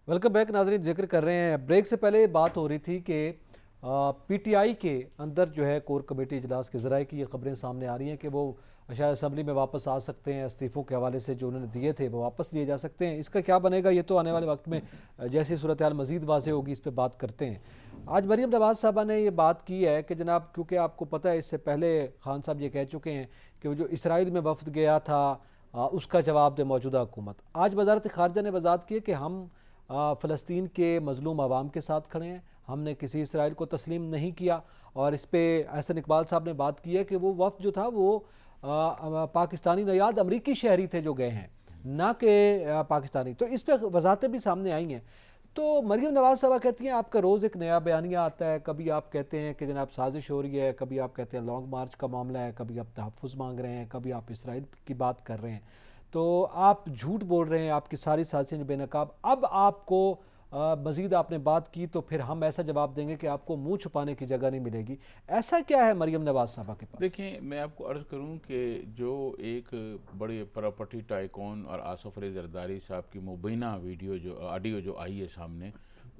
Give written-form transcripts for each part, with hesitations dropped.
Welcome back नाजरीन। जिक्र कर रहे हैं, ब्रेक से पहले बात हो रही थी कि पीटीआई के अंदर जो है कोर कमेटी इजलास के ज़राए की ये खबरें सामने आ रही हैं कि वो शायद असम्बली में वापस आ सकते हैं। इस्तीफ़ों के हवाले से जो उन्होंने दिए थे वो वापस लिए जा सकते हैं। इसका क्या बनेगा ये तो आने वाले वक्त में जैसी सूरत हाल मज़ीद वाज़ेह होगी इस पर बात करते हैं। आज मरीम नवाज़ साहबा ने ये बात की है कि जनाब, क्योंकि आपको पता है इससे पहले खान साहब ये कह चुके हैं कि वो जो इसराइल में वफ्द गया था उसका जवाब दे मौजूदा हुकूमत। आज वज़ारत ख़ारजा ने वज़ाहत की कि हम फ़लस्तीन के मज़लूम आवाम के साथ खड़े हैं, हमने किसी इसराइल को तस्लीम नहीं किया। और इस पर एहसन इकबाल साहब ने बात की है कि वो वफ़द जो था वो पाकिस्तानी नयाद अमरीकी शहरी थे जो गए हैं, ना कि पाकिस्तानी। तो इस पर वजाहतें भी सामने आई हैं। तो मरीम नवाज़ साहबा कहती हैं आपका रोज़ एक नया बयानिया आता है। कभी आप कहते हैं कि जनाब साजिश हो रही है, कभी आप कहते हैं लॉन्ग मार्च का मामला है, कभी आप तहफ़्फ़ुज़ मांग रहे हैं, कभी आप इसराइल की बात कर रहे हैं। तो आप झूठ बोल रहे हैं, आपकी सारी साजिशें बेनकाब। अब आपको मज़ीद आपने बात की तो फिर हम ऐसा जवाब देंगे कि आपको मुंह छुपाने की जगह नहीं मिलेगी। ऐसा क्या है मरीम नवाज साहबा के पास? देखिए, मैं आपको अर्ज़ करूं कि जो एक बड़े प्रॉपर्टी टाइकॉन और आसफ अली जरदारी साहब की मुबीना वीडियो जो ऑडियो जो आई है सामने,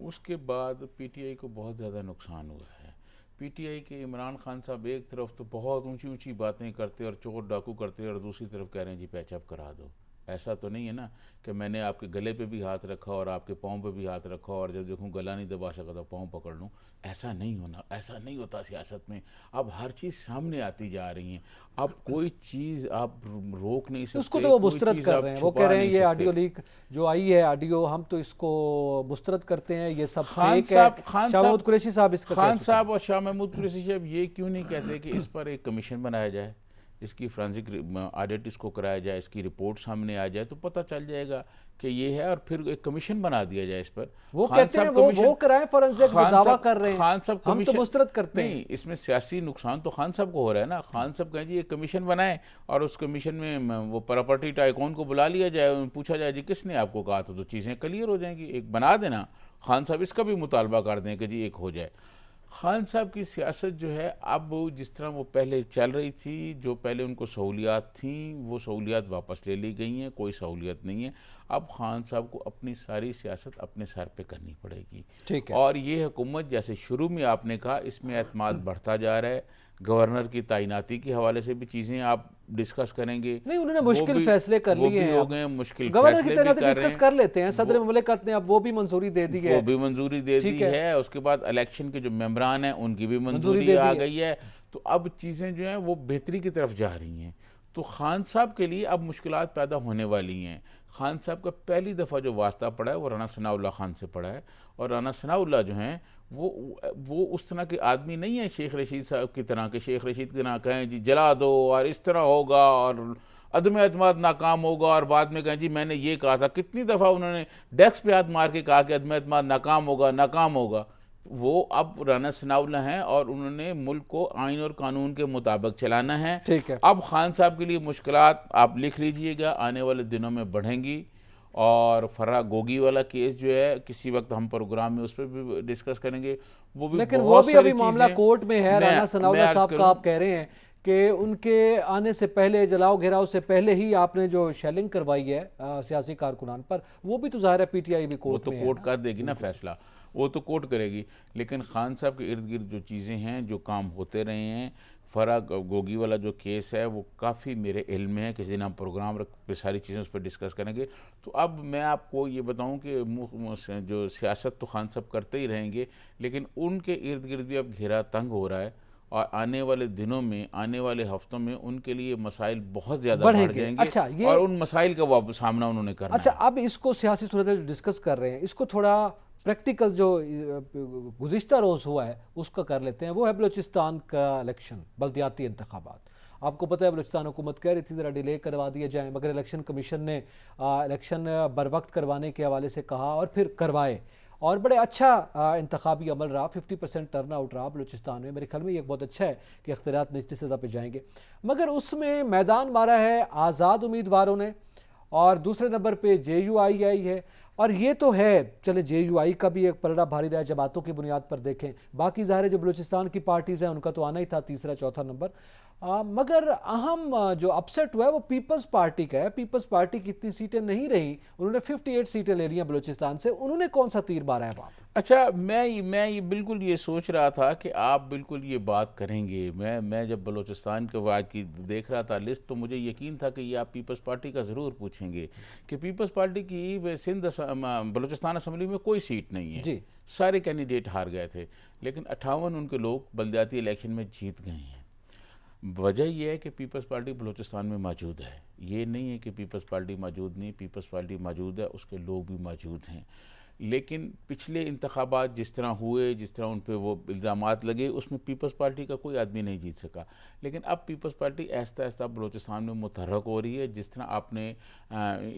उसके बाद पीटीआई को बहुत ज़्यादा नुकसान हुआ है। पीटीआई के इमरान खान साहब एक तरफ तो बहुत ऊंची ऊंची बातें करते और चोर डाकू करते और दूसरी तरफ कह रहे हैं जी पैचअप करा दो। ऐसा तो नहीं है ना कि मैंने आपके गले पे भी हाथ रखा और आपके पाँव पे भी हाथ रखा और जब देखूं गला नहीं दबा सका तो पाँव पकड़ लूं। ऐसा नहीं होना, ऐसा नहीं होता सियासत में। अब हर चीज़ सामने आती जा रही है। अब कोई चीज़ आप रोक नहीं सकते, उसको तो वो कोई मुस्तरद चीज़ कर आप रहे हैं, वो कह छुपा रहे हैं नहीं ये सकते। ऑडियो लीक जो आई है ऑडियो, हम तो इसको मुस्तरद करते हैं, ये सब खान फेक है। साहब खान शाह महमूद साहब कुरैशी साहब इसका कह खान चुके हैं। साहब और शाह महमूद कुरैशी साहब ये क्यों नहीं कहते कि इस पर एक कमीशन बनाया जाए, इसकी फ्रांसिक ऑडिट इसको कराया जाए, इसकी रिपोर्ट सामने आ जाए तो पता चल जाएगा कि ये है, और फिर एक कमीशन बना दिया जाए इस पर। वो खान कहते हैं साहब वो कमीशन कराएं फॉरेंसिक जो दावा कर रहे हैं, खान साहब हम तो कमीशन मुस्तरद करते हैं। नहीं, इसमें सियासी नुकसान तो खान साहब को हो रहा है ना। खान साहब कहें जी एक कमीशन बनाए और उस कमीशन में वो प्रॉपर्टी टाइकॉन को बुला लिया जाए, पूछा जाए जी किसने आपको कहा था, तो चीज़ें क्लियर हो जाएंगी। एक बना देना, खान साहब इसका भी मुतालबा कर दें कि जी एक हो जाए। खान साहब की सियासत जो है अब जिस तरह वो पहले चल रही थी, जो पहले उनको सहूलियात थी वो सहूलियात वापस ले ली गई हैं, कोई सहूलियत नहीं है। अब खान साहब को अपनी सारी सियासत अपने सर पे करनी पड़ेगी। ठीक है। और ये हुकूमत जैसे शुरू में आपने कहा इसमें एतमाद बढ़ता जा रहा है। गवर्नर की तैनाती के हवाले से भी चीज़ें आप डिस्कस करेंगे, नहीं, उन्होंने मुश्किल फैसले कर वो लिए भी हैं। हो अब गए, मुश्किल गवर्नर की फैसले भी तैनाती कर रहे डिस्कस हैं। कर लेते हैं, सदर वो मुमलिकत ने अब वो भी मंजूरी दे दी वो है। भी मंजूरी दे दी ठीक है, है। उसके बाद इलेक्शन के जो मेंबरान हैं उनकी भी मंजूरी मंजूरी दे आ दी है। गई है। तो अब चीज़ें जो हैं वो बेहतरी की तरफ जा रही हैं। तो खान साहब के लिए अब मुश्किलात पैदा होने वाली हैं। खान साहब का पहली दफ़ा जो वास्ता पड़ा है वो राना सनाउल्लाह खान से पड़ा है। और राना सनाउल्लाह जो हैं वो उस तरह के आदमी नहीं है शेख रशीद साहब की तरह के। शेख रशीद की तरह कहें जी जला दो और इस तरह होगा और अदम एतमाद नाकाम होगा, और बाद में कहें जी मैंने ये कहा था। कितनी दफ़ा उन्होंने डेस्क पे हाथ मार के कहा कि अदम एतमाद नाकाम होगा, नाकाम होगा। वो अब राना सनाउल्लाह हैं और उन्होंने मुल्क को आइन और कानून के मुताबिक चलाना है। ठीक है। अब खान साहब के लिए मुश्किलात आप लिख लीजिएगा आने वाले दिनों में बढ़ेंगी। और फर्रा गोगी वाला केस जो है किसी वक्त हम प्रोग्राम में उस पर भी डिस्कस करेंगे। वो भी लेकिन वो बहुत भी सारी अभी मामला चीज़ें कोर्ट में है। राना मैं सनाउल्लाह अर्ज साहब का करूं। आप कह रहे हैं कि उनके आने से पहले, जलाओ घेराव से पहले ही आपने जो शेलिंग करवाई है सियासी कारकुनान पर, वो भी तो जाहिर है पीटीआई भी वो कोर्ट तो में है कोर्ट ना। कर देगी ना बिल्कुल सही। फैसला, वो तो कोर्ट करेगी। लेकिन खान साहब के इर्द गिर्द जो चीज़ें हैं, जो काम होते रहे हैं, फरा गोगी वाला जो केस है वो काफ़ी मेरे इल्म में है। किसी दिन हम प्रोग्राम रख पे सारी चीज़ें उस पर डिस्कस करेंगे। तो अब मैं आपको ये बताऊं कि जो सियासत तो खान साहब करते ही रहेंगे, लेकिन उनके इर्द गिर्द भी अब घेरा तंग हो रहा है। और आने वाले दिनों में, आने वाले हफ्तों में उनके लिए मसाइल बहुत ज़्यादा बढ़ बढ़ेंगे। जाएंगे। अच्छा, ये और उन मसाइल का सामना उन्होंने करना अच्छा, है। अब इसको सियासी सूरत जो डिस्कस कर रहे हैं इसको थोड़ा प्रैक्टिकल जो गुज़िश्ता रोज़ हुआ है उसका कर लेते हैं। वो है बलूचिस्तान का इलेक्शन, बल्दियाती इंतखाबात। आपको पता है बलूचिस्तान हुकूमत कह रही थी ज़रा डिले करवा दिया जाए, मगर इलेक्शन कमीशन ने इलेक्शन बर वक्त करवाने के हवाले से कहा और फिर करवाए। और बड़े अच्छा इंतखाबी अमल रहा, 50% टर्न आउट रहा बलूचिस्तान में। मेरे ख्याल में ये बहुत अच्छा है कि इख्तियारात निचली सतह पर जाएंगे। मगर उसमें मैदान मारा है आज़ाद उम्मीदवारों ने और दूसरे नंबर पे JUII है। और ये तो है, चले JUI का भी एक पलड़ा भारी रहा है जमातों की बुनियाद पर देखें। बाकी ज़ाहिर है जो बलूचिस्तान की पार्टीज़ हैं उनका तो आना ही था तीसरा चौथा नंबर। मगर अहम जो अपसेट हुआ है वो पीपल्स पार्टी का है। पीपल्स पार्टी की इतनी सीटें नहीं रही, उन्होंने 58 सीटें ले ली हैं बलूचिस्तान से, उन्होंने कौन सा तीर मारा है वहाँ पे? अच्छा, मैं ये बिल्कुल ये सोच रहा था कि आप बिल्कुल ये बात करेंगे। मैं जब बलूचिस्तान के वाद की देख रहा था लिस्ट, तो मुझे यकीन था कि ये आप पीपल्स पार्टी का ज़रूर पूछेंगे कि पीपल्स पार्टी की बलूचिस्तान असम्बली में कोई सीट नहीं है। जी। सारे कैंडिडेट हार गए थे, लेकिन 58 उनके लोग बलदियाती इलेक्शन में जीत गए हैं। वजह यह है कि पीपल्स पार्टी बलूचिस्तान में मौजूद है। ये नहीं है कि पीपल्स पार्टी मौजूद नहीं, पीपल्स पार्टी मौजूद है, उसके लोग भी मौजूद हैं। लेकिन पिछले इंतखाबात जिस तरह हुए, जिस तरह उन पर वो इल्ज़ामात लगे, उसमें पीपल्स पार्टी का कोई आदमी नहीं जीत सका। लेकिन अब पीपल्स पार्टी आहिस्ता आहिस्ता बलूचिस्तान में मुतहर्रक हो रही है। जिस तरह आपने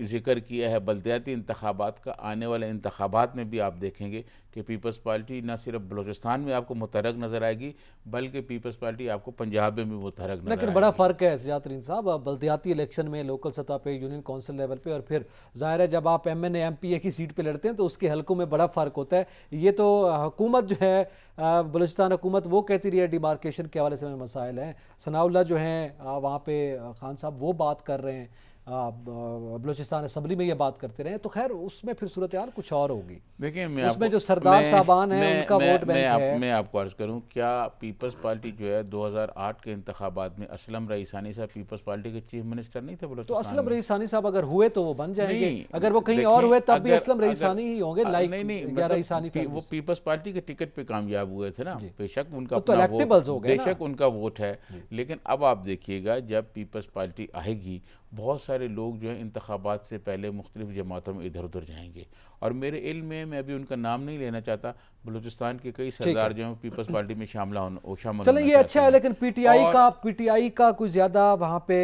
ज़िक्र किया है बलदियाती इंतखाबात का, आने वाले इंतखाबात में भी आप देखेंगे कि पीपल्स पार्टी न सिर्फ बलूचिस्तान में आपको मुतहर्रक नज़र आएगी, बल्कि पीपल्स पार्टी आपको पंजाब में भी मुतहर्रक नज़र लेकिन आएगी। बड़ा फ़र्क है सजात तरीन साहब, बल्दियाती इलेक्शन में लोकल सतह पे, यूनियन काउंसिल लेवल पे, और फिर ज़ाहिर है जब आप MNA MPA की सीट पे लड़ते हैं तो उसके हलकों में बड़ा फ़र्क होता है। ये तो हुकूमत जो है, बलूचिस्तान हुकूमत वो कहती रही है डिमार्केशन के हवाले से में मसाइल हैं। सनाउल्लाह जो हैं वहाँ पे खान साहब वो बात कर रहे हैं, बलूचिस्तान असम्बली में ये बात करते रहे, तो खैर उसमें फिर सूरत हाल कुछ और होगी। देखिए, उसमें जो सरदार साहबान हैं उनका वोट बैंक है। मैं आपको अर्ज़ करूं, क्या पीपल्स पार्टी जो है 2008 के इंतखाबात में असलम रईसानी साहब पीपल्स पार्टी के चीफ मिनिस्टर नहीं थे तो बलूचिस्तान असलम में? रईसानी साहब अगर हुए तो वो बन जाएंगे, नहीं, अगर वो कहीं देखें, और हुए तब भी अगर असलम अगर रईसानी ही होंगे, लाइक नहीं, या मतलब रईसानी वो फैमिलीज। पीपल्स पार्टी के टिकट पे कामयाब हुए थे ना। जी। बेशक उनका वो तो अपना electables हो वोट, गए ना। बेशक उनका वोट है, लेकिन अब आप देखिएगा जब पीपल्स पार्टी आएगी, बहुत सारे लोग जो है इंतखाबात से पहले मुख्तलिफ जमातों में इधर उधर जाएंगे। और मेरे इल्म में, मैं अभी उनका नाम नहीं लेना चाहता, बलूचिस्तान के कई सरदार जो हैं पीपल्स पार्टी में शामिल चलें ये अच्छा है, लेकिन और पीटीआई का कोई ज़्यादा वहाँ पे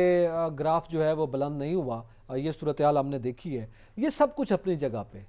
ग्राफ जो है वो बुलंद नहीं हुआ। ये सूरत हाल हमने देखी है। ये सब कुछ अपनी जगह पे,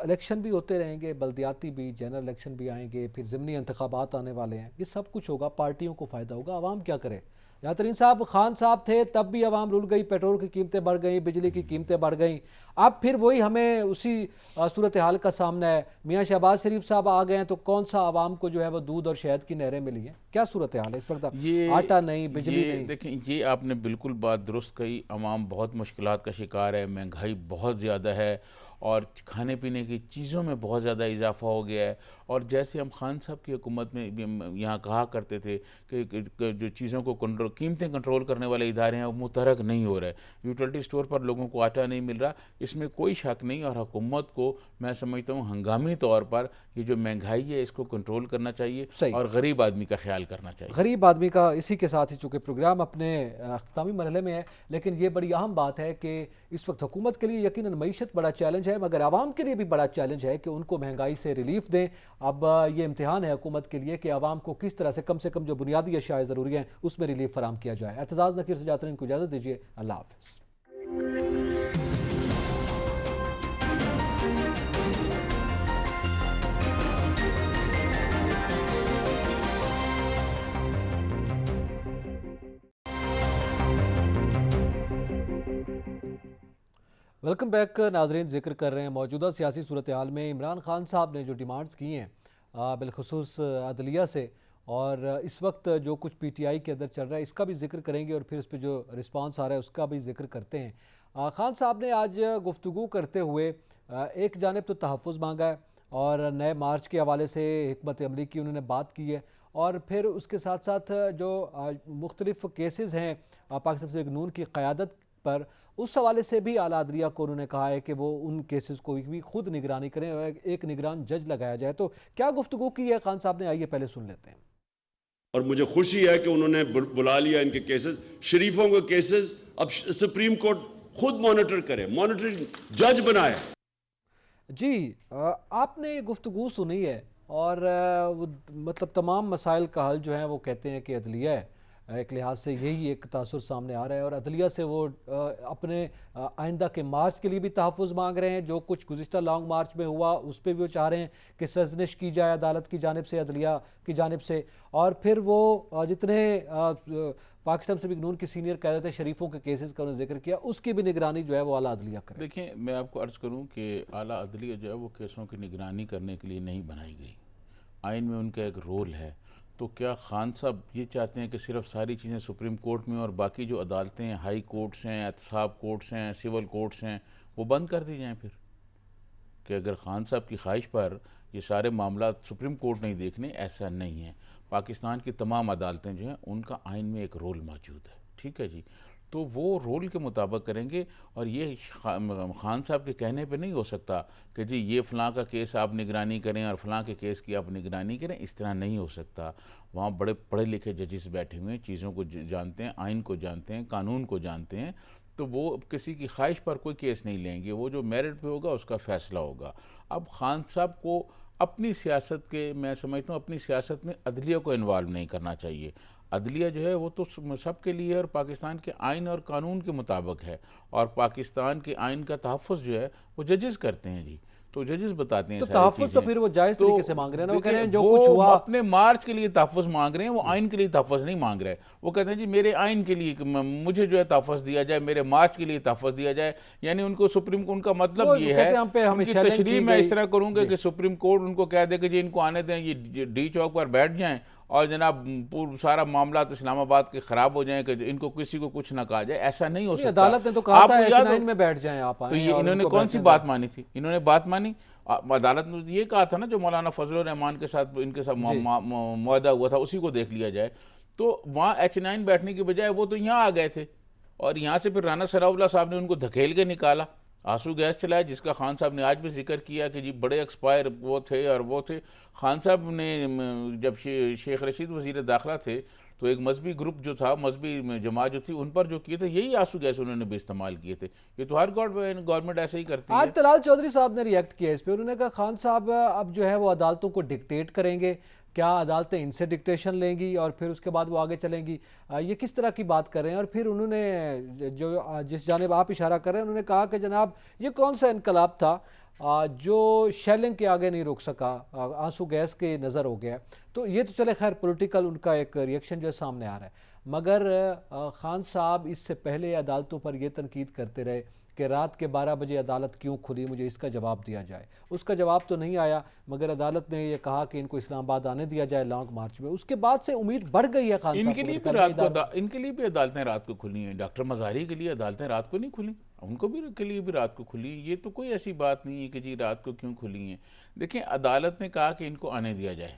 इलेक्शन भी होते रहेंगे, बल्दियाती भी, जनरल इलेक्शन भी आएंगे, फिर ज़िमनी इंतखाबात आने वाले हैं, ये सब कुछ होगा, पार्टियों को फ़ायदा होगा, आवाम क्या करे? यातरीन साहब खान साहब थे तब भी आवाम रुल गई, पेट्रोल की कीमतें बढ़ गई, बिजली की कीमतें बढ़ गई। अब फिर वही हमें उसी सूरत हाल का सामना है। मियाँ शहबाज शरीफ साहब आ गए हैं तो कौन सा आवाम को जो है वो दूध और शहद की नहरें मिली हैं? क्या सूरत हाल है इस वक्त? आटा नहीं, बिजली नहीं। देखें, ये आपने बिल्कुल बात दुरुस्त कही। अवाम बहुत मुश्किलात का शिकार है, महंगाई बहुत ज़्यादा है और खाने पीने की चीज़ों में बहुत ज़्यादा इजाफा हो गया है। और जैसे हम खान साहब की हुकूमत में यहाँ कहा करते थे कि जो चीज़ों को कीमतें कंट्रोल करने वाले इदारे हैं वो मुतहर्रक नहीं हो रहे, यूटिलिटी स्टोर पर लोगों को आटा नहीं मिल रहा, इसमें कोई शक नहीं। और हुकूमत को मैं समझता हूँ हंगामी तौर पर ये जो महंगाई है इसको कंट्रोल करना चाहिए और गरीब आदमी का ख्याल करना चाहिए। गरीब आदमी का, इसी के साथ ही चूँकि प्रोग्राम अपने अख्तामी मरहले में है, लेकिन ये बड़ी अहम बात है कि इस वक्त हुकूमत के लिए यकीनन मईशत बड़ा चैलेंज है, मगर आवाम के लिए भी बड़ा चैलेंज है कि उनको महंगाई से रिलीफ दें। अब ये इम्तिहान है हुकूमत के लिए कि आवाम को किस तरह से कम जो बुनियादी अशिया ज़रूरी हैं उसमें रिलीफ फराम किया जाए। एतजाज़ नकीर से जाते हैं, इनको इजाज़त दीजिए। अल्लाह हाफ़िज़। वेलकम बैक नाजरीन। जिक्र कर रहे हैं मौजूदा सियासी सूरत हाल में इमरान खान साहब ने जो डिमांड्स की हैं बिलखुसूस अदलिया से, और इस वक्त जो कुछ पीटीआई के अंदर चल रहा है इसका भी जिक्र करेंगे और फिर उस पर जो रिस्पांस आ रहा है उसका भी जिक्र करते हैं। खान साहब ने आज गुफ्तगू करते हुए एक जानिब तो तहफ़्फ़ुज़ मांगा है और नए मार्च के हवाले से हिकमत अमली की उन्होंने बात की है, और फिर उसके साथ साथ जो मुख्तलिफ़ केसेस हैं पाकिस्तान तहरीक नून की क़यादत पर, उस हवाले से भी आला अदलिया को उन्होंने कहा है कि वो उन केसेस को भी खुद निगरानी करें और एक निगरान जज लगाया जाए। तो क्या गुफ्तगू की है खान साहब ने, आइए पहले सुन लेते हैं। और मुझे खुशी है कि उन्होंने बुला लिया इनके केसेस, शरीफों के केसेस अब सुप्रीम कोर्ट खुद मॉनिटर करे, मॉनिटरिंग जज बनाए। जी, आपने ये गुफ्तगू सुनी है और मतलब तमाम मसाइल का हल जो है वो कहते हैं कि अदलिया है, एक लिहाज से यही एक तासुर सामने आ रहा है, और अदलिया से वो अपने आइंदा के मार्च के लिए भी तहफ़्फ़ुज़ मांग रहे हैं। जो कुछ गुज़िश्ता लॉन्ग मार्च में हुआ उस पर भी वो चाह रहे हैं कि सज़निश की जाए अदालत की जानिब से, अदलिया की जानिब से, और फिर वो जितने पाकिस्तान तहरीक नून की सीनियर क़यादत शरीफों के केसेस का उन्होंने जिक्र किया, उसकी भी निगरानी जो है वो आला अदलिया करे। देखें, मैं आपको अर्ज़ करूँ कि आला अदलिया जो है वो केसों की निगरानी करने के लिए नहीं बनाई गई। आइन में उनका एक रोल है, तो क्या खान साहब ये चाहते हैं कि सिर्फ सारी चीज़ें सुप्रीम कोर्ट में और बाकी जो अदालतें हैं, हाई कोर्ट्स हैं, एहतसाब कोर्ट्स हैं, सिविल कोर्ट्स हैं, वो बंद कर दी जाएं फिर? कि अगर खान साहब की ख्वाहिश पर ये सारे मामला सुप्रीम कोर्ट नहीं देखने, ऐसा नहीं है। पाकिस्तान की तमाम अदालतें जो हैं उनका आइन में एक रोल मौजूद है, ठीक है जी। तो वो रोल के मुताबिक करेंगे और ये खान साहब के कहने पे नहीं हो सकता कि जी ये फ़लाँ का केस आप निगरानी करें और फ़लाँ के केस की आप निगरानी करें, इस तरह नहीं हो सकता। वहाँ बड़े पढ़े लिखे जजेस बैठे हुए हैं, चीज़ों को जानते हैं, आइन को जानते हैं, कानून को जानते हैं, तो वो किसी की ख्वाहिश पर कोई केस नहीं लेंगे, वो जो मेरिट पे होगा उसका फ़ैसला होगा। अब खान साहब को अपनी सियासत के, मैं समझता हूँ अपनी सियासत में अदलिया को इन्वॉल्व नहीं करना चाहिए। अदलिया जो है वो तो सबके लिए है और पाकिस्तान के आइन और कानून के मुताबिक है, और पाकिस्तान के आइन का तहफ़्फ़ुज़ जो है वो जजेस करते हैं जी। तो जजेस बताते हैं तो सारी तहफ़्फ़ुज़ तो चीज़ें। फिर वो जायज़ तो तरीके से मांग रहे हैं ना, वो कह रहे हैं जो वो कुछ हुआ। अपने मार्च के लिए तहफ़्फ़ुज़ मांग रहे हैं, वो आइन के लिए तहफ़्फ़ुज़ नहीं मांग रहे हैं। वो कहते हैं जी मेरे आइन के लिए मुझे जो है तहफ़्फ़ुज़ दिया जाए, मेरे मार्च के लिए तहफ़्फ़ुज़ दिया जाए। यानी उनको सुप्रीम कोर्ट का मतलब वो ये कहते है, हैं हम पे हमें उनकी चैलेंज तशरीह की मैं इस गई। तरह करूँगा जी। कि सुप्रीम कोर्ट उनको कह दे कि जी इनको आने दें, ये डी चौक पर बैठ जाएं और जनाब सारा मामला इस्लामाबाद के ख़राब हो जाएं कि इनको किसी को कुछ ना कहा जाए। ऐसा नहीं हो नहीं, सकता। अदालत ने तो कहा था आपको याद हो, H9 में बैठ जाएं आप, तो आएं ये और इन्होंने उनको कौन सी बैठने बात दें। मानी थी? इन्होंने बात मानी, अदालत ने तो ये कहा था ना जो मौलाना फजल रहमान के साथ इनके साथ जी। मुआहदा हुआ था उसी को देख लिया जाए। तो वहाँ H9 बैठने की बजाय वो तो यहाँ आ गए थे और यहाँ से फिर राना सनाउल्लाह साहब ने उनको धकेल के निकाला, आंसू गैस चलाया, जिसका खान साहब ने आज भी जिक्र किया कि जी बड़े एक्सपायर वो थे और वो थे। खान साहब ने जब शेख रशीद वज़ीर दाखिला थे तो एक मजहबी ग्रुप जो था, मजहबी जमात जो थी, उन पर जो किए थे यही आंसू गैस उन्होंने भी इस्तेमाल किए थे। ये तो हर गवर्नमेंट ऐसे ही करती आज है। तलाल चौधरी साहब ने रिएक्ट किया इस पे, उन्होंने कहा खान साहब अब जो है वो अदालतों को डिक्टेट करेंगे, क्या अदालतें इनसे डिक्टेशन लेंगी और फिर उसके बाद वो आगे चलेंगी? ये किस तरह की बात कर रहे हैं? और फिर उन्होंने जो जिस जानिब आप इशारा कर रहे हैं, उन्होंने कहा कि जनाब ये कौन सा इनकलाब था जो शेलिंग के आगे नहीं रोक सका, आंसू गैस के नज़र हो गया। तो ये तो चले खैर पॉलिटिकल उनका एक रिएक्शन जो सामने आ रहा है, मगर खान साहब इससे पहले अदालतों पर यह तनकीद करते रहे कि रात के 12 बजे अदालत क्यों खुली, मुझे इसका जवाब दिया जाए। उसका जवाब तो नहीं आया, मगर अदालत ने यह कहा कि इनको इस्लामाबाद आने दिया जाए लॉन्ग मार्च में। उसके बाद से उम्मीद बढ़ गई है खान साहब इनके लिए भी रात को इनके लिए भी अदालतें रात को खुली हैं। डॉक्टर मज़ारी के लिए अदालतें रात को नहीं खुली, उनको भी के लिए भी रात को खुली। ये तो कोई ऐसी बात नहीं है कि जी रात को क्यों खुली हैं। देखिए अदालत ने कहा कि इनको आने दिया जाए।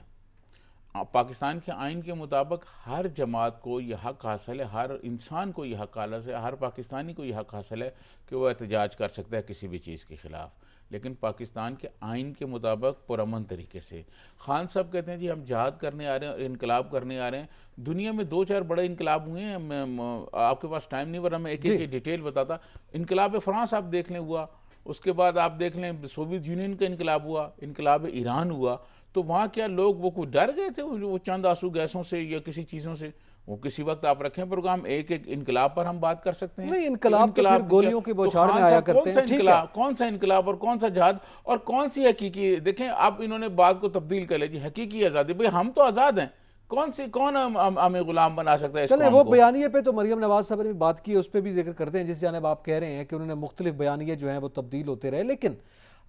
पाकिस्तान के आइन के मुताबिक हर जमात को यह हक़ हासिल है, हर इंसान को यह हक़ हासिल है, हर पाकिस्तानी को यह हक़ हासिल है कि वह एहतजाज कर सकता है किसी भी चीज़ के ख़िलाफ़। लेकिन पाकिस्तान के आइन के मुताबिक पुरअमन तरीके से। खान साहब कहते हैं जी हम जहाद करने आ रहे हैं, इनकलाब करने आ रहे हैं। दुनिया में 2-4 बड़े इनकलाब हुए हैं, आपके पास टाइम नहीं, वरना मैं एक एक डिटेल बताता। इनकलाब फ्रांस आप देख लें हुआ, उसके बाद आप देख लें सोवियत यूनियन का इनकलाब हुआ, इनकलाब ईरान हुआ। तो वहाँ क्या लोग वो कुछ डर गए थे वो चंद आंसू गैसों से या किसी चीज़ों से? वो किसी वक्त आप रखें प्रोग्राम, एक एक इनकलाब पर हम बात कर सकते हैं। नहीं, इनकलाब तो फिर गोलियों की बौछार में आया करते हैं। ठीक है, कौन सा इनकलाब और कौन सा जहाद और कौन सी हकीकी? देखें अब इन्होंने बात को तब्दील कर ली, हकीकी आज़ादी। भाई हम तो आज़ाद हैं, कौन हमें गुलाम बना सकता है? चले वो बयानिए पे तो मरियम नवाज साहब ने भी बात की, उस पर भी जिक्र करते हैं जिस जानिब आप कह रहे हैं कि उन्होंने मुख्तलिफ बयानिए जो हैं वो तब्दील होते रहे। लेकिन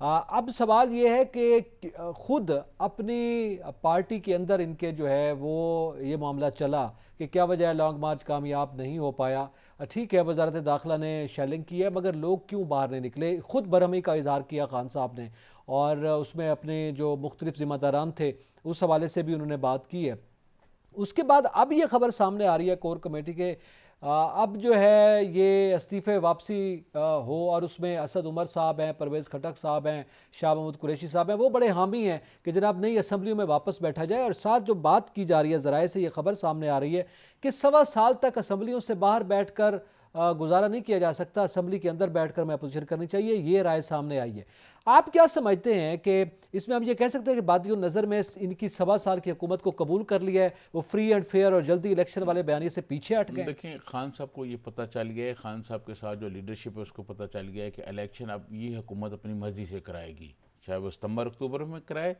अब सवाल ये है कि खुद अपनी पार्टी के अंदर इनके जो है वो ये मामला चला कि क्या वजह लॉन्ग मार्च कामयाब नहीं हो पाया। ठीक है, वजारत दाखिला ने शेलिंग की है, मगर लोग क्यों बाहर नहीं निकले? खुद बरहमी का इजहार किया खान साहब ने, और उसमें अपने जो मुख्तलिफ जिम्मेदारान थे उस हवाले से भी उन्होंने बात की है। उसके बाद अब ये खबर सामने आ रही है कोर कमेटी के अब जो है ये इस्तीफ़े वापसी हो, और उसमें असद उमर साहब हैं, परवेज़ खटक साहब हैं, शाह महमूद कुरैशी साहब हैं, वो बड़े हामी हैं कि जनाब नई असम्बलियों में वापस बैठा जाए। और साथ जो बात की जा रही है, ज़राए से ये खबर सामने आ रही है कि 1.25 साल तक असम्बलियों से बाहर बैठ कर गुजारा नहीं किया जा सकता, असम्बली के अंदर बैठ कर में अपोजिशन करनी चाहिए, ये राय सामने आई है। आप क्या समझते हैं कि इसमें हम ये कह सकते हैं कि बादियों नज़र में इनकी 1.25 साल की हुकूमत को कबूल कर लिया है, वो फ्री एंड फेयर और जल्दी इलेक्शन वाले बयानी से पीछे हट गए? देखिए खान साहब को ये पता चल गया है, खान साहब के साथ जो लीडरशिप है उसको पता चल गया है कि इलेक्शन अब ये हुकूमत अपनी मर्जी से कराएगी, चाहे वो सितंबर अक्टूबर में कराए,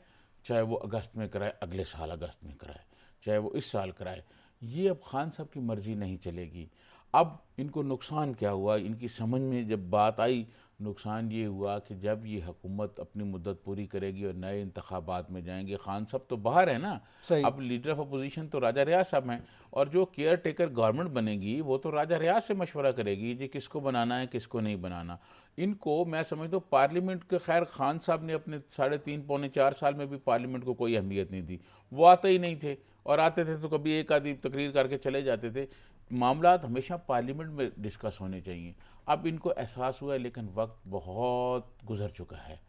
चाहे वो अगस्त में कराए, अगले साल अगस्त में कराए, चाहे वो इस साल कराए। ये अब खान साहब की मर्जी नहीं चलेगी। अब इनको नुकसान क्या हुआ, इनकी समझ में जब बात आई, नुकसान ये हुआ कि जब ये हुकूमत अपनी मुद्दत पूरी करेगी और नए इंतखाबात में जाएंगे, खान साहब तो बाहर है ना, सही। अब लीडर ऑफ अपोजिशन तो राजा रियाज साहब हैं, और जो केयर टेकर गवर्नमेंट बनेगी वो तो राजा रियाज से मशवरा करेगी जी किसको बनाना है किसको नहीं बनाना। इनको मैं समझता हूँ पार्लियामेंट के, खैर खान साहब ने अपने 3.5 पौने 4 साल में भी पार्लियामेंट को कोई अहमियत नहीं दी, वो आते ही नहीं थे, और आते थे तो कभी एक आधी तकरीर करके चले जाते थे। मामलात हमेशा पार्लियामेंट में डिस्कस होने चाहिए। अब इनको एहसास हुआ है, लेकिन वक्त बहुत गुजर चुका है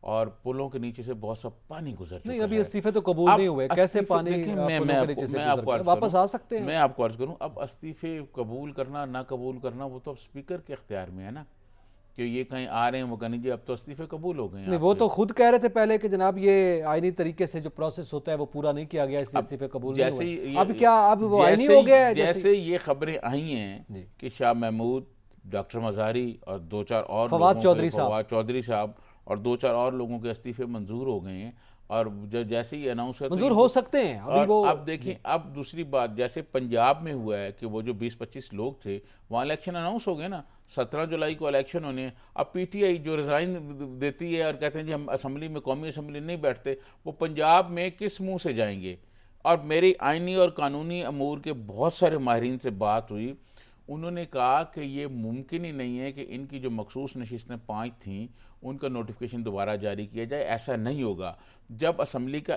और पुलों के नीचे से बहुत सा पानी गुजर चुका नहीं, है। अभी इस्तीफे तो कबूल अब नहीं हुए, कैसे इस्तीफे- पानी देखिए, पुलों के नीचे से मैं गुजर आपको गया? अर्ज वापस करूं, आ सकते हैं? मैं आपको अर्ज करूं, अब इस्तीफे कबूल करना ना कबूल करना वो तो अब स्पीकर के इख्तियार में है ना, कि ये कहीं आ रहे हैं वो कहने जी अब तो इस्तीफे कबूल हो गए हैं नहीं, वो आपके। तो खुद कह रहे थे पहले कि जनाब ये आईनी तरीके से जो प्रोसेस होता है वो पूरा नहीं किया गया, इसलिए अब इस्तीफे कबूल जैसे नहीं हुए। ये- अब क्या, अब वो आईनी जैसे हो गया है? जैसे ये खबरें आई हैं जी। कि शाह महमूद, डॉक्टर मज़ारी और 2-4 और फवाद लोगों चौधरी के, साहब। फवाद चौधरी साहब और 2-4 और लोगों के इस्तीफे मंजूर हो गए हैं, और जब जैसे ही अनाउंस हुआ तो मंजूर इनको- हो सकते हैं अभी और वो। अब देखें, अब दूसरी बात, जैसे पंजाब में हुआ है कि वो जो 20-25 लोग थे वहाँ इलेक्शन अनाउंस हो गए ना, 17 जुलाई को इलेक्शन होने हैं। अब पीटीआई जो रिज़ाइन देती है और कहते हैं जी हम असम्बली में, कौमी असम्बली नहीं बैठते, वो पंजाब में किस मुंह से जाएंगे? और मेरी आइनी और कानूनी अमूर के बहुत सारे माहिरीन से बात हुई, उन्होंने कहा कि ये मुमकिन ही नहीं है कि इनकी जो मखसूस नशिस्तें 5 थीं उनका नोटिफिकेशन दोबारा जारी किया जाए, ऐसा नहीं होगा। जब असम्बली का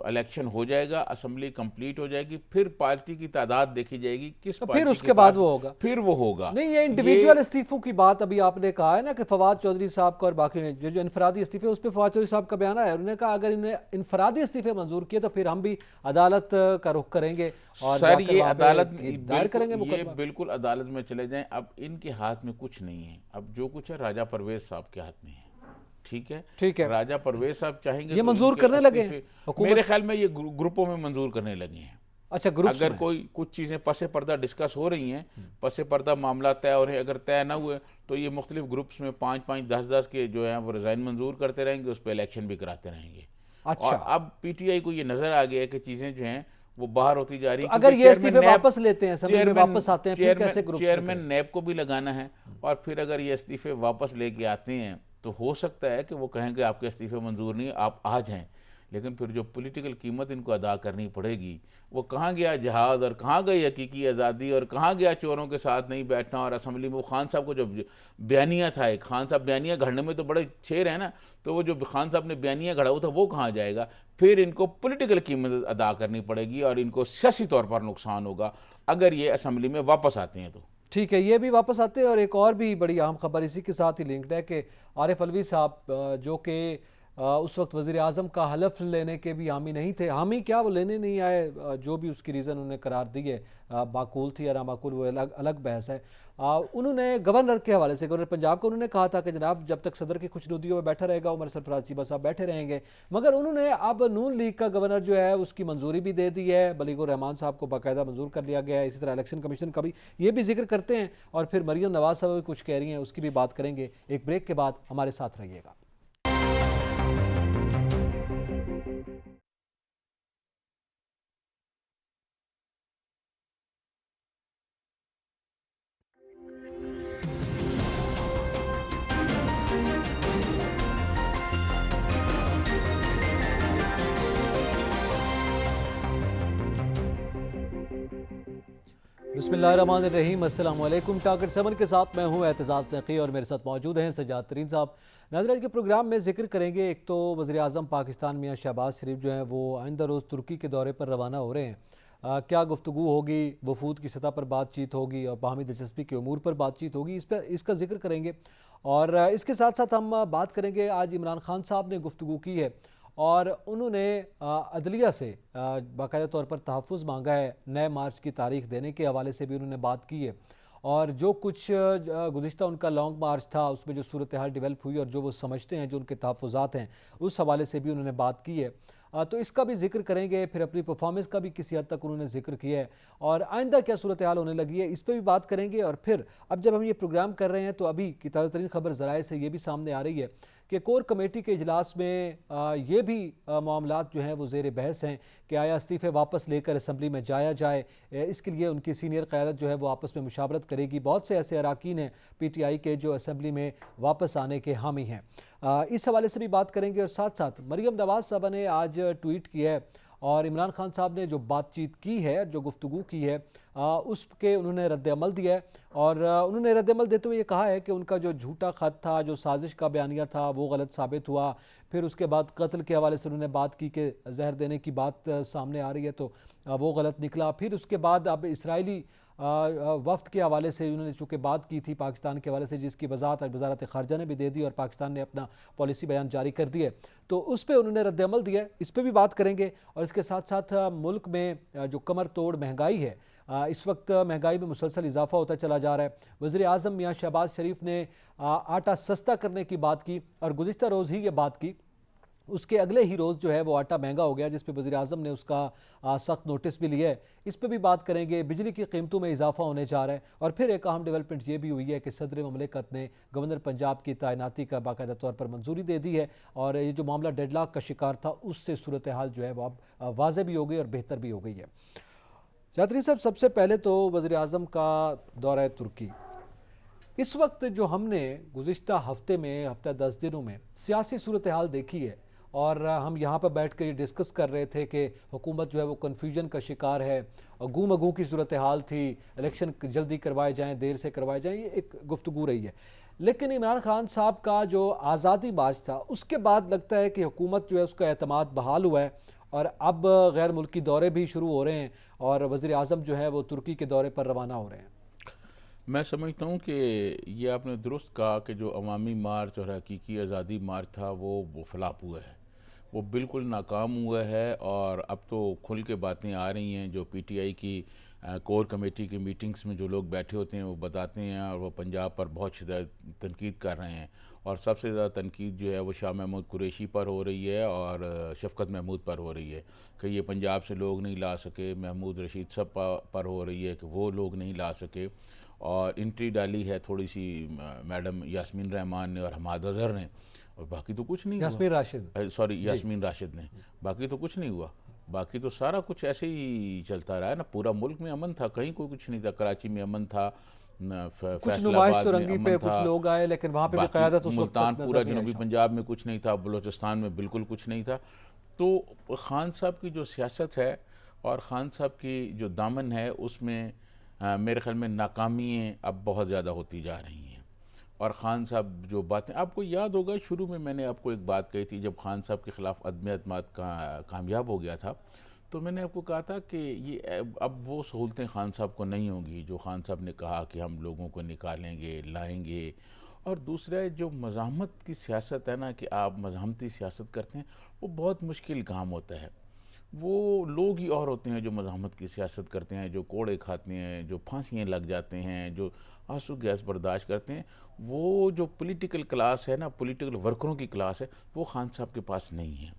इलेक्शन हो जाएगा, असम्बली कंप्लीट हो जाएगी, फिर पार्टी की तादाद देखी जाएगी, किस तो पार्टी फिर के उसके बाद पास- वो होगा। फिर वो होगा। नहीं, ये इंडिविजुअल इस्तीफों की बात अभी आपने कहा है ना कि फवाद चौधरी साहब का और बाकी जो जो इनफरादी इस्तीफे, उस पर फवाद चौधरी साहब का बयान है, उन्होंने कहा अगर इन्हें इनफरादी इस्तीफे मंजूर किए तो फिर हम भी अदालत का रुख करेंगे और सर जाकर ये वहाँ पे अदालत दायर करेंगे बिल्कुल, ये मुकदमा। बिल्कुल अदालत में चले जाएं। अब इनके हाथ में कुछ नहीं है, अब जो कुछ है राजा परवेज साहब के हाथ में है। ठीक है, ठीक है। राजा परवेज साहब चाहेंगे ये तो मंजूर इनके करने लगे हैं इस्तीफे- हुकूमत? मेरे ख्याल में ये ग्रुपों में मंजूर करने लगे हैं। अच्छा, ग्रुप अगर कोई कुछ चीज़ें पसे पर्दा डिस्कस हो रही हैं, पसे पर्दा मामला तय हो रहे हैं, अगर तय ना हुए तो ये मुख्तलिफ ग्रुप्स में 5-5, 10-10 के जो हैं वो रिज़ाइन मंजूर करते रहेंगे, उस पर इलेक्शन भी कराते रहेंगे। अच्छा। और अब पीटीआई को ये नज़र आ गया है कि चीज़ें जो हैं वो बाहर होती जा रही तो हैं। अगर क्योंकि ये चेयरमैन इस्तीफे नैब- वापस लेते हैं, असेंबली में चेयरमैन- वापस आते हैं, फिर चेयरमैन- कैसे ग्रुप्स में चेयरमैन करें? नैब को भी लगाना है, और फिर अगर ये इस्तीफे वापस लेके आते हैं तो हो सकता है कि वो कहेंगे आपके इस्तीफे मंजूर नहीं, आप आ जाएं, लेकिन फिर जो पॉलिटिकल कीमत इनको अदा करनी पड़ेगी, वो कहाँ गया जहाज़ और कहाँ गई हकीकी आज़ादी और कहाँ गया चोरों के साथ नहीं बैठना। और असम्बली में वो खान साहब को जो बयानिया था, एक खान साहब बयानिया घड़ने में तो बड़े शेर है ना, तो वो जो खान साहब ने बयानिया घड़ा हुआ था वो कहाँ जाएगा? फिर इनको पॉलिटिकल कीमत अदा करनी पड़ेगी और इनको सियासी तौर पर नुकसान होगा अगर ये असम्बली में वापस आते हैं तो। ठीक है, ये भी वापस आते हैं। और एक और भी बड़ी अहम खबर इसी के साथ ही लिंक्ड है कि आरिफ अलवी साहब जो कि उस वक्त वज़ीर आज़म का हलफ लेने के भी हामी नहीं थे, हामी क्या वो लेने नहीं आए, जो भी उसकी रीज़न उन्होंने करार दी है, माकूल थी या ना माकूल वो अलग अलग बहस है। उन्होंने गवर्नर के हवाले से, गवर्नर पंजाब को उन्होंने कहा था कि जनाब जब तक सदर की खुशनुदियों में बैठा रहेगा उमर सरफराज चीबा साहब बैठे रहेंगे, मगर उन्होंने अब नून लीग का गवर्नर जो है उसकी मंजूरी भी दे दी है, बलीगुर रहमान साहब को बाकायदा मंजूर कर लिया गया है। इसी तरह इलेक्शन कमीशन का भी ये भी जिक्र करते हैं, और फिर मरियम नवाज साहब भी कुछ कह रही हैं, उसकी भी बात करेंगे। एक ब्रेक के बाद हमारे साथ रहिएगा। बिस्मिल्लाहिर्रहमानिर्रहीम, अस्सलाम वालेकुम। टारगेट 7 के साथ मैं हूं एतजाज़ नक़ी और मेरे साथ मौजूद हैं सज्जाद तरीन साहब। नाज़रीन, के प्रोग्राम में जिक्र करेंगे, एक तो वज़ीर आज़म पाकिस्तान मियां शहबाज शरीफ जो हैं वो आइंदा रोज़ तुर्की के दौरे पर रवाना हो रहे हैं। क्या गुफ्तगू होगी, वफूद की सतह पर बातचीत होगी और बाहमी दिलचस्पी के उमूर पर बातचीत होगी, इस पर इसका जिक्र करेंगे। और इसके साथ साथ हम बात करेंगे, आज इमरान खान साहब ने गुफ्तगू की है और उन्होंने अदलिया से बाकायदा तौर पर तहफ़्फ़ुज़ मांगा है, नए मार्च की तारीख देने के हवाले से भी उन्होंने बात की है। और जो कुछ गुज़िश्ता उनका लॉन्ग मार्च था उसमें जो सूरत हाल डेवलप हुई और जो वो समझते हैं, जो उनके तहफ़्फ़ुज़ात हैं, उस हवाले से भी उन्होंने बात की है। तो इसका भी जिक्र करेंगे। फिर अपनी परफॉर्मेंस का भी किसी हद तक उन्होंने जिक्र किया है और आइंदा क्या सूरत हाल होने लगी है, इस पर भी बात करेंगे। और फिर अब जब हम ये प्रोग्राम कर रहे हैं तो अभी की ताज़ा तरीन खबर ज़राए से ये भी सामने आ रही है कि कोर कमेटी के इजलास में ये भी मामलात जो हैं वो ज़ेर बहस हैं कि आया इस्तीफ़े वापस लेकर असम्बली में जाया जाए। इसके लिए उनकी सीनियर क़यादत जो है वो आपस में मुशावरत करेगी। बहुत से ऐसे अरकान हैं PTI के जो असम्बली में वापस आने के हामी हैं। इस हवाले से भी बात करेंगे। और साथ साथ मरीम नवाज़ साहबा ने आज ट्वीट किया है और इमरान खान साहब ने जो बातचीत की है, जो गुफ्तगू की है, उसके उन्होंने रद्द-ए-अमल दिया है। और उन्होंने रद्द-ए-अमल देते हुए ये कहा है कि उनका जो झूठा ख़त था, जो साजिश का बयानिया था, वो गलत साबित हुआ। फिर उसके बाद कत्ल के हवाले से उन्होंने बात की कि जहर देने की बात सामने आ रही है, तो वो गलत निकला। फिर उसके बाद अब इसराइली वफ्द के हवाले से उन्होंने चूँकि बात की थी पाकिस्तान के हवाले से, जिसकी वजाहत वजारत ख़ारजा ने भी दे दी और पाकिस्तान ने अपना पॉलिसी बयान जारी कर दिया, तो उस पर उन्होंने रद्द-ए-अमल दिया है। इस पर भी बात करेंगे। और इसके साथ साथ मुल्क में जो कमर तोड़ महंगाई है, इस वक्त महंगाई में मुसलसल इजाफा होता चला जा रहा है। वज़ीर आज़म मियाँ शहबाज शरीफ ने आटा सस्ता करने की बात की और गुज़िश्ता रोज़ ही ये बात की, उसके अगले ही रोज़ जो है वो आटा महंगा हो गया, जिस पे वज़ीर आज़म ने उसका सख्त नोटिस भी लिया है। इस पर भी बात करेंगे। बिजली की कीमतों में इजाफा होने जा रहा है। और फिर एक अहम डेवलपमेंट ये भी हुई है कि सदर ममलिकत ने गवर्नर पंजाब की तैनाती का बाकायदा तौर पर मंजूरी दे दी है। और ये जो मामला डेडलॉक का शिकार था, उससे सूरत हाल जो है वो अब वाज़ेह भी हो गई और बेहतर भी हो गई है। चौधरी साहब, सबसे पहले तो वज़ीर आज़म का दौरा तुर्की, इस वक्त जो हमने गुज़िश्ता हफ्ते में, हफ्ता 10 दिनों में सियासी सूरत हाल देखी है, और हम यहाँ पर बैठ कर ये डिस्कस कर रहे थे कि हुकूमत जो है वो कन्फ्यूजन का शिकार है और गूम अगू की सूरत हाल थी, इलेक्शन जल्दी करवाए जाएँ, देर से करवाए जाएँ, ये एक गुफ्तगू रही है। लेकिन इमरान खान साहब का जो आज़ादी मार्च था, उसके बाद लगता है कि हुकूमत जो है उसका एतमाद बहाल हुआ है और अब गैर मुल्की दौरे भी शुरू हो रहे हैं और वज़ीर आज़म जो है वो तुर्की के दौरे पर रवाना हो रहे हैं। मैं समझता हूँ कि ये आपने दुरुस्त कहा कि जो अवामी मार्च और हकीकी आज़ादी मार्च था वो फ्लॉप हुआ है, वो बिल्कुल नाकाम हुआ है। और अब तो खुल के बातें आ रही हैं, जो PTI की कोर कमेटी की मीटिंग्स में जो लोग बैठे होते हैं वो बताते हैं, और वो पंजाब पर बहुत शिदत तनकीद कर रहे हैं। और सबसे ज़्यादा तनकीद जो है वो शाह महमूद कुरैशी पर हो रही है और शफ़क़त महमूद पर हो रही है कि ये पंजाब से लोग नहीं ला सके। महमूद रशीद सब पर हो रही है कि वो लोग नहीं ला सके। और एंट्री डाली है थोड़ी सी मैडम यास्मीन रहमान ने और हमाद अज़हर ने, और बाकी तो कुछ नहीं हुआ। यास्मीन राशिद ने, बाकी तो कुछ नहीं हुआ। बाकी तो सारा कुछ ऐसे ही चलता रहा है ना। पूरा मुल्क में अमन था, कहीं कोई कुछ नहीं था। कराची में अमन था, फैसलाबाद में अमन था, कुछ लोग आए, लेकिन वहाँ पे भी क़यादत उस वक्त मुल्तान, पूरा जनूबी पंजाब में कुछ नहीं था, बलूचिस्तान में बिल्कुल कुछ नहीं था। तो खान साहब की जो सियासत है और ख़ान साहब की जो दामन है, उसमें मेरे ख्याल में नाकामियाँ अब बहुत ज़्यादा होती जा रही हैं। और ख़ान साहब जो बातें, आपको याद होगा शुरू में मैंने आपको एक बात कही थी, जब ख़ान साहब के ख़िलाफ़ अदम एतमाद कामयाब हो गया था, तो मैंने आपको कहा था कि ये अब वो सहूलतें ख़ान साहब को नहीं होंगी जो ख़ान साहब ने कहा कि हम लोगों को निकालेंगे, लाएंगे। और दूसरा जो मज़ाहमत की सियासत है ना, कि आप मज़ाहमती सियासत करते हैं, वो बहुत मुश्किल काम होता है। वो लोग ही और होते हैं जो मज़ाहमत की सियासत करते हैं, जो कोड़े खाते हैं, जो फांसियाँ लग जाते हैं, जो आंसू गैस बर्दाश्त करते हैं। वो जो पॉलिटिकल क्लास है ना, पॉलिटिकल वर्करों की क्लास है, वो ख़ान साहब के पास नहीं है।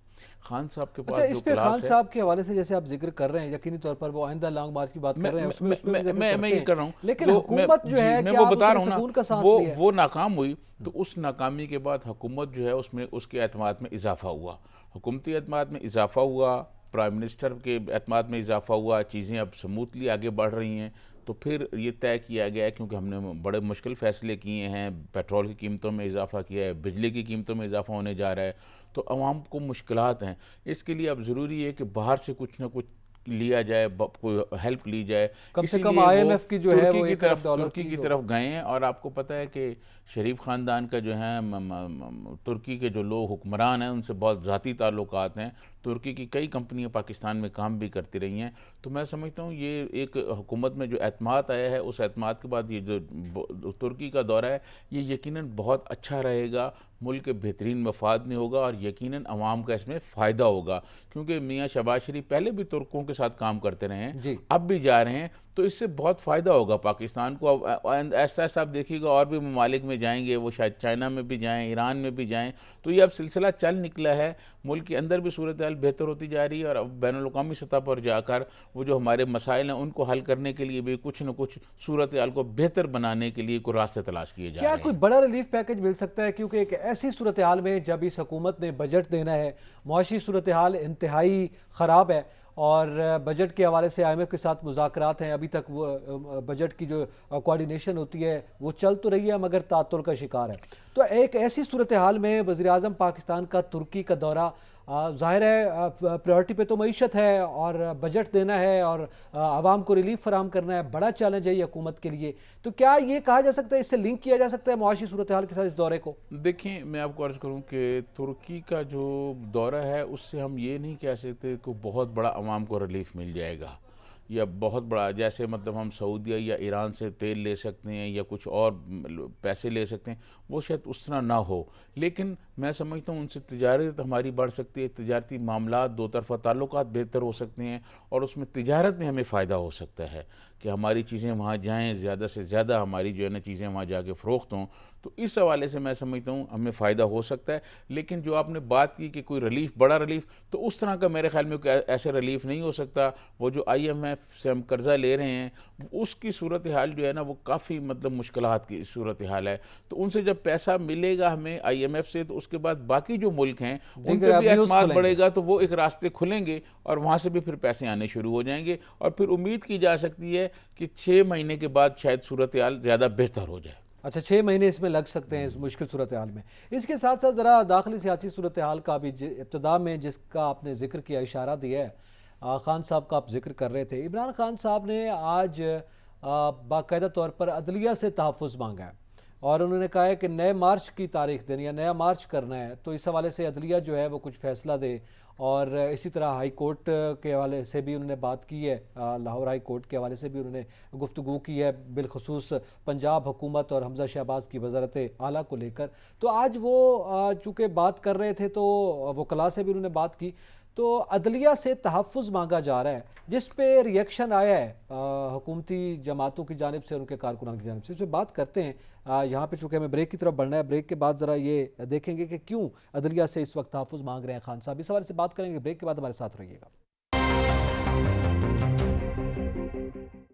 ख़ान साहब के पास इस पे खान साहब के हवाले से जैसे आप जिक्र कर रहे हैं, यकीनी तौर पर वो आइंदा लॉन्ग मार्च की बात कर रहे हैं, मैं ये कर रहा हूँ, लेकिन हुकूमत जो है, मैं वो बता रहा हूँ ना, वो नाकाम हुई। तो उस नाकामी के बाद हुकूमत जो है उसमें उसके एतमाद में इजाफा हुआ, हुकूमती एतमाद में इजाफा हुआ, प्राइम मिनिस्टर के एतमाद में इजाफा हुआ, चीज़ें अब स्मूथली आगे बढ़ रही हैं। तो फिर ये तय किया गया है, क्योंकि हमने बड़े मुश्किल फ़ैसले किए हैं, पेट्रोल की कीमतों में इजाफा किया है, बिजली की कीमतों में इजाफा होने जा रहा है, तो अवाम को मुश्किलात हैं। इसके लिए अब ज़रूरी है कि बाहर से कुछ ना कुछ लिया जाए, कोई हेल्प ली जाए। कम से कम IMF की जो है वो तुर्की की तरफ गए हैं। और आपको पता है कि शरीफ ख़ानदान का जो है तुर्की के जो लोग हुक्मरान हैं, उनसे बहुत ज़ाती ताल्लुकात हैं। तुर्की की कई कंपनियां पाकिस्तान में काम भी करती रही हैं। तो मैं समझता हूँ ये एक हुकूमत में जो एतमाद आया है, उस एतमाद के बाद ये जो तुर्की का दौरा है, ये यकीनन बहुत अच्छा रहेगा, मुल्क के बेहतरीन मफाद में होगा और यकीनन अवाम का इसमें फ़ायदा होगा। क्योंकि मियाँ शहबाज शरीफ पहले भी तुर्कों के साथ काम करते रहे हैं, अब भी जा रहे हैं। तो इससे बहुत फ़ायदा होगा पाकिस्तान को। अब ऐसा ऐसा आप देखिएगा और भी ममालिक में जाएंगे, वो शायद चाइना में भी जाएं, ईरान में भी जाएं, तो ये अब सिलसिला चल निकला है। मुल्क के अंदर भी सूरत हाल बेहतर होती जा रही है और अब बैनुल-अक़वामी सतह पर जाकर वो जो हमारे मसाइल हैं उनको हल करने के लिए भी कुछ न कुछ सूरत हाल को बेहतर बनाने के लिए कोई रास्ते तलाश किए जा क्या रहे हैं। कोई बड़ा रिलीफ पैकेज मिल सकता है? क्योंकि एक ऐसी सूरत हाल में जब इस हुकूमत ने बजट देना है, मुआशी सूरत हाल इंतहाई ख़राब है और बजट के हवाले से IMF के साथ मुज़ाकरात हैं, अभी तक वो बजट की जो कोऑर्डिनेशन होती है वो चल तो रही है मगर तातुल का शिकार है। तो एक ऐसी सूरत हाल में वज़ीर-ए-आज़म पाकिस्तान का तुर्की का दौरा, ज़ाहिर है प्रायोरिटी पे तो मईशत है और बजट देना है और आवाम को रिलीफ फराम करना है, बड़ा चैलेंज है ये हुकूमत के लिए। तो क्या ये कहा जा सकता है, इससे लिंक किया जा सकता है मुआशी सूरत हाल के साथ इस दौरे को? देखिए, मैं आपको अर्ज़ करूं कि तुर्की का जो दौरा है उससे हम ये नहीं कह सकते कि बहुत बड़ा आवाम को रिलीफ मिल जाएगा या बहुत बड़ा, जैसे मतलब हम सऊदीया या ईरान से तेल ले सकते हैं या कुछ और पैसे ले सकते हैं, वो शायद उस तरह ना हो। लेकिन मैं समझता हूँ उनसे तिजारत हमारी बढ़ सकती है, तिजारती मामलात, दो तरफ़ा ताल्लुकात बेहतर हो सकते हैं और उसमें तिजारत में हमें फ़ायदा हो सकता है कि हमारी चीज़ें वहाँ जाएँ, ज़्यादा से ज़्यादा हमारी जो है ना चीज़ें वहाँ जाके फ़रोख्त हों। तो इस हवाले से मैं समझता हूँ हमें फ़ायदा हो सकता है। लेकिन जो आपने बात की कि कोई रिलीफ, बड़ा रिलीफ, तो उस तरह का मेरे ख़्याल में ऐसे रिलीफ नहीं हो सकता। वो जो IMF से हम कर्ज़ा ले रहे हैं उसकी सूरत हाल जो है ना वो काफ़ी मतलब मुश्किलात की सूरत हाल है। तो उनसे जब पैसा मिलेगा हमें IMF से, तो उसके बाद बाकी जो मुल्क हैं उन पर भी एतमाद बढ़ेगा, तो वो एक रास्ते खुलेंगे और वहाँ से भी फिर पैसे आने शुरू हो जाएंगे और फिर उम्मीद की जा सकती है कि 6 महीने के बाद शायद सूरत हाल ज़्यादा बेहतर हो जाए। अच्छा, 6 महीने इसमें लग सकते हैं इस मुश्किल सूरत हाल में। इसके साथ साथ ज़रा दाखिली सियासी सूरत हाल का भी इब्तदा में जिसका आपने जिक्र किया, इशारा दिया है, खान साहब का आप जिक्र कर रहे थे। इमरान खान साहब ने आज बाकायदा तौर पर अदलिया से तहफ़्फ़ुज़ मांगा है और उन्होंने कहा है कि नए मार्च की तारीख देनी या नया मार्च करना है, तो इस हवाले से अदलिया जो है वो कुछ फ़ैसला दे। और इसी तरह हाई कोर्ट के हवाले से भी उन्होंने बात की है, लाहौर हाई कोर्ट के हवाले से भी उन्होंने गुफ्तगू की है, बिलखसूस पंजाब हुकूमत और हमज़ा शहबाज की वज़ारत आला को लेकर। तो आज वो चूँकि बात कर रहे थे तो वकला से भी उन्होंने बात की, तो अदलिया से तहफ़्फ़ुज़ मांगा जा रहा है, जिस पे रिएक्शन आया है हुकूमती जमातों की जानिब से, उनके कारकुनान की जानिब से। इस पर बात करते हैं। यहाँ पे चूँकि हमें ब्रेक की तरफ बढ़ना है, ब्रेक के बाद ज़रा ये देखेंगे कि क्यों अदलिया से इस वक्त तहफ़्फ़ुज़ मांग रहे हैं खान साहब। इस हवाले से बात करेंगे ब्रेक के बाद, हमारे साथ रहिएगा।